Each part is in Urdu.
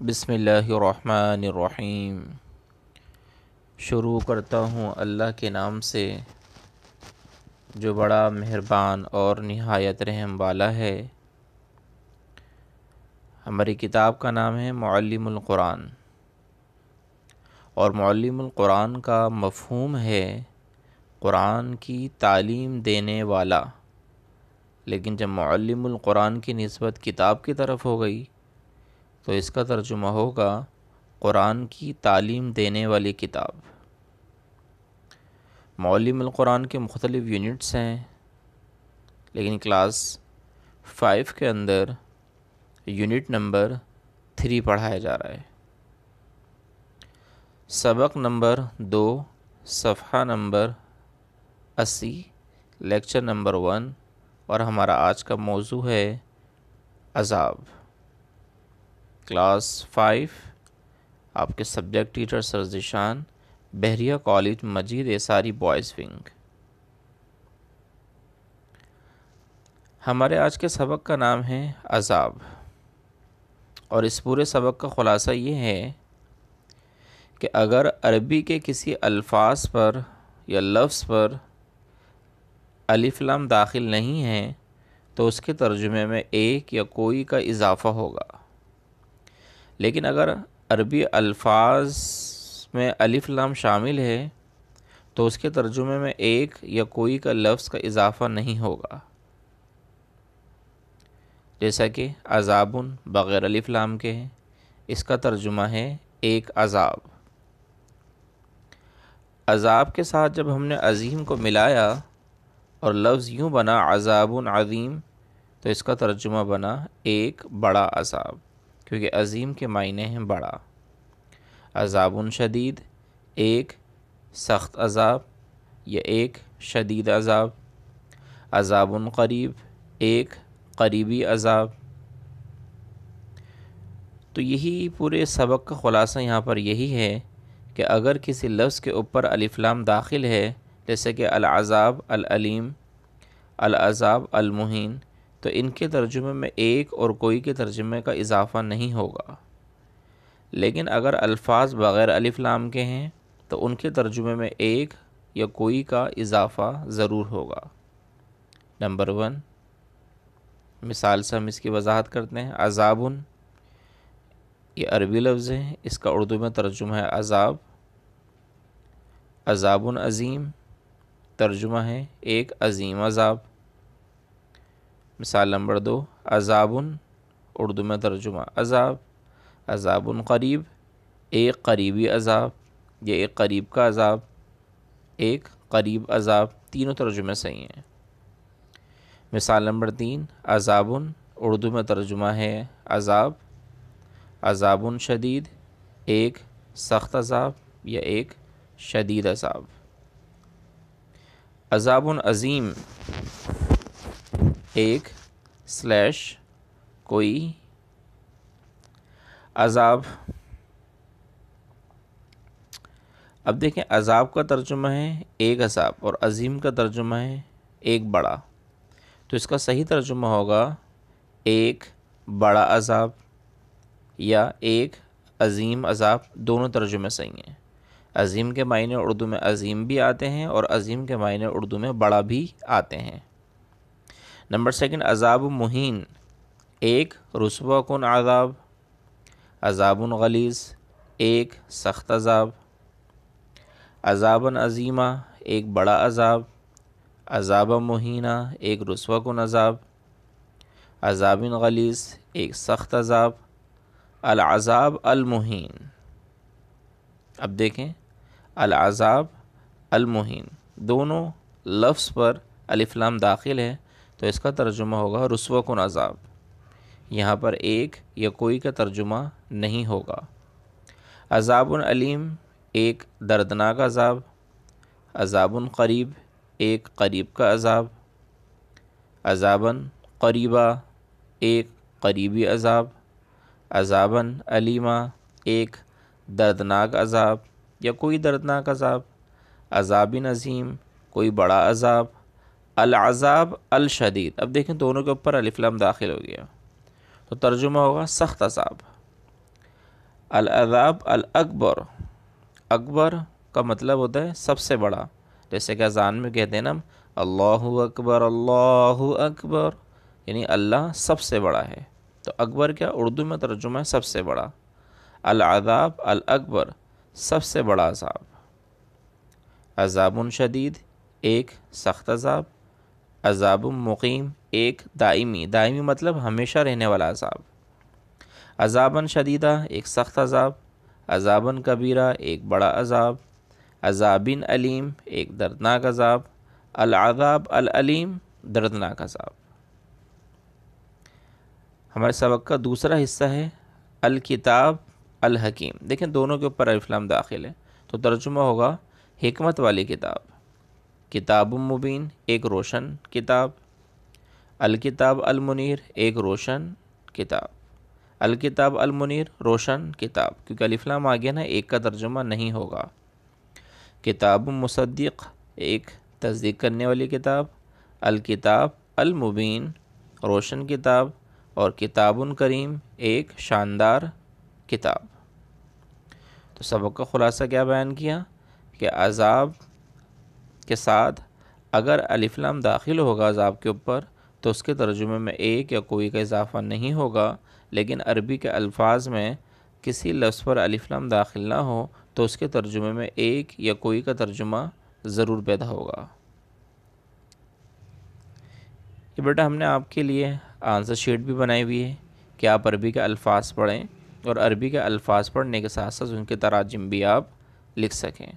بسم اللہ الرحمن الرحیم۔ شروع کرتا ہوں اللہ کے نام سے جو بڑا مہربان اور نہایت رحم والا ہے۔ ہماری کتاب کا نام ہے معلم القرآن، اور معلم القرآن کا مفہوم ہے قرآن کی تعلیم دینے والا، لیکن جب معلم القرآن کی نسبت کتاب کی طرف ہو گئی تو اس کا ترجمہ ہوگا قرآن کی تعلیم دینے والی کتاب۔ معلم القرآن کے مختلف یونٹس ہیں، لیکن کلاس 5 کے اندر یونٹ نمبر 3 پڑھایا جا رہا ہے۔ سبق نمبر 2، صفحہ نمبر 80، لیکچر نمبر 1، اور ہمارا آج کا موضوع ہے عذاب۔ کلاس 5، آپ کے سبجیکٹ ٹیچر سر ذیشان، بحریہ کالج مجید ایساری بوائز ونگ۔ ہمارے آج کے سبق کا نام ہے عذاب، اور اس پورے سبق کا خلاصہ یہ ہے کہ اگر عربی کے کسی الفاظ پر یا لفظ پر الف لام داخل نہیں ہے تو اس کے ترجمے میں ایک یا کوئی کا اضافہ ہوگا، لیکن اگر عربی الفاظ میں الف لام شامل ہے تو اس کے ترجمے میں ایک یا کوئی کا لفظ کا اضافہ نہیں ہوگا، جیسا کہ عذابٌ بغیر الف لام کے ہے، اس کا ترجمہ ہے ایک عذاب۔ عذاب کے ساتھ جب ہم نے عظیم کو ملایا اور لفظ یوں بنا عذابٌ عظیم، تو اس کا ترجمہ بنا ایک بڑا عذاب، کیونکہ عظیم کے معنی ہیں بڑا۔ عذابٌ شدید، ایک سخت عذاب یا ایک شدید عذاب۔ عذابٌ قریب، ایک قریبی عذاب۔ تو یہی پورے سبق کا خلاصہ یہاں پر یہی ہے کہ اگر کسی لفظ کے اوپر الف لام داخل ہے، جیسے کہ العذاب العلیم، العذاب المہین، تو ان کے ترجمے میں ایک اور کوئی کے ترجمے کا اضافہ نہیں ہوگا، لیکن اگر الفاظ بغیر الف لام کے ہیں تو ان کے ترجمے میں ایک یا کوئی کا اضافہ ضرور ہوگا۔ نمبر 1، مثال سے ہم اس کی وضاحت کرتے ہیں۔ عذابٌ، یہ عربی لفظ ہے، اس کا اردو میں ترجمہ ہے عذاب۔ عذابٌ عظیم، ترجمہ ہے ایک عظیم عذاب۔ مثال نمبر 2، عذابٌ، اردو میں ترجمہ عذاب۔ عذابٌ قریب، ایک قریبی عذاب یا ایک قریب کا عذاب، ایک قریب عذاب، تینوں ترجمے صحیح ہیں۔ مثال نمبر 3، عذابٌ، اردو میں ترجمہ ہے عذاب۔ عذابٌ شدید، ایک سخت عذاب یا ایک شدید عذاب۔ عذابٌ عظیم، ایک / کوئی عذاب۔ اب دیکھیں، عذاب کا ترجمہ ہے ایک عذاب اور عظیم کا ترجمہ ہے ایک بڑا، تو اس کا صحیح ترجمہ ہوگا ایک بڑا عذاب یا ایک عظیم عذاب، دونوں ترجمے صحیح ہیں۔ عظیم کے معنی اردو میں عظیم بھی آتے ہیں اور عظیم کے معنی اردو میں بڑا بھی آتے ہیں۔ نمبر 2، عذاب مہین، ایک رسوا کن عذاب۔ عذاب غلیظ، ایک سخت عذاب۔ عذابً عظیمہ، ایک بڑا عذاب۔ عذاب مہینہ، ایک رسوا کن عذاب۔ عذاب غلیظ، ایک سخت عذاب۔ العذاب المہین، اب دیکھیں العذاب المہین، دونوں لفظ پر الف لام داخل ہے تو اس کا ترجمہ ہوگا رسوا کن عذاب، یہاں پر ایک یا کوئی کا ترجمہ نہیں ہوگا۔ عذاب علیم، ایک دردناک عذاب۔ عذاب قریب، ایک قریب کا عذاب۔ عذابً قریبا، ایک قریبی عذاب۔ عذابً علیمہ، ایک دردناک عذاب یا کوئی دردناک عذاب۔ عذاب عظیم، کوئی بڑا عذاب۔ العذاب الشدید، اب دیکھیں دونوں کے اوپر الف لام داخل ہو گیا تو ترجمہ ہوگا سخت عذاب۔ العذاب الاکبر، اکبر کا مطلب ہوتا ہے سب سے بڑا، جیسے کہ اذان میں کہتے ہیں نا ہم اللہ اکبر اللہ اکبر، یعنی اللہ سب سے بڑا ہے۔ تو اکبر کیا اردو میں ترجمہ ہے سب سے بڑا۔ العذاب الاکبر، سب سے بڑا عذاب۔ عذاب شدید، ایک سخت عذاب۔ عذاب مقیم، ایک دائمی، دائمی مطلب ہمیشہ رہنے والا عذاب۔ عذاباً شدیدہ، ایک سخت عذاب۔ عذاباً کبیرہ، ایک بڑا عذاب۔ عذابن علیم، ایک دردناک عذاب۔ العذاب العلیم، دردناک عذاب۔ ہمارے سبق کا دوسرا حصہ ہے الکتاب الحکیم۔ دیکھیں دونوں کے اوپر الف لام داخل ہے، تو ترجمہ ہوگا حکمت والی کتاب۔ کتاب مبین، ایک روشن کتاب۔ الکتاب المنیر، ایک روشن کتاب۔ الکتاب المنیر، روشن کتاب، کیونکہ الف لام آ گیا نا، ایک کا ترجمہ نہیں ہوگا۔ کتاب مصدق، ایک تصدیق کرنے والی کتاب۔ الکتاب المبین، روشن کتاب، اور کتاب کریم، ایک شاندار کتاب۔ تو سبق کا خلاصہ کیا بیان کیا کہ عذاب کے ساتھ اگر الف لام داخل ہوگا عذاب کے اوپر تو اس کے ترجمے میں ایک یا کوئی کا اضافہ نہیں ہوگا، لیکن عربی کے الفاظ میں کسی لفظ پر الف لام داخل نہ ہو تو اس کے ترجمے میں ایک یا کوئی کا ترجمہ ضرور پیدا ہوگا۔ یہ بیٹا ہم نے آپ کے لیے آنسر شیٹ بھی بنائی ہوئی ہے کہ آپ عربی کے الفاظ پڑھیں، اور عربی کے الفاظ پڑھنے کے ساتھ ساتھ ان کے تراجم بھی آپ لکھ سکیں۔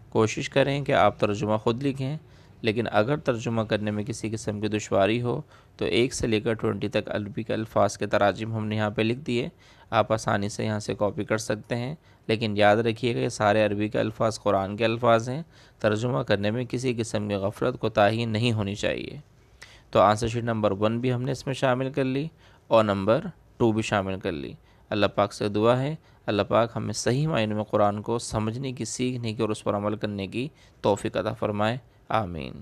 کوشش کریں کہ آپ ترجمہ خود لکھیں، لیکن اگر ترجمہ کرنے میں کسی قسم کی دشواری ہو تو 1 سے لے کر 20 تک عربی کے الفاظ کے تراجم ہم نے یہاں پہ لکھ دیے، آپ آسانی سے یہاں سے کاپی کر سکتے ہیں۔ لیکن یاد رکھیے گا یہ سارے عربی کے الفاظ قرآن کے الفاظ ہیں، ترجمہ کرنے میں کسی قسم کی غفلت کوتاہی نہیں ہونی چاہیے۔ تو آنسر شیٹ نمبر 1 بھی ہم نے اس میں شامل کر لی اور نمبر 2 بھی شامل کر لی۔ اللہ پاک سے دعا ہے اللہ پاک ہمیں صحیح معنی میں قرآن کو سمجھنے کی، سیکھنے کی اور اس پر عمل کرنے کی توفیق عطا فرمائے، آمین۔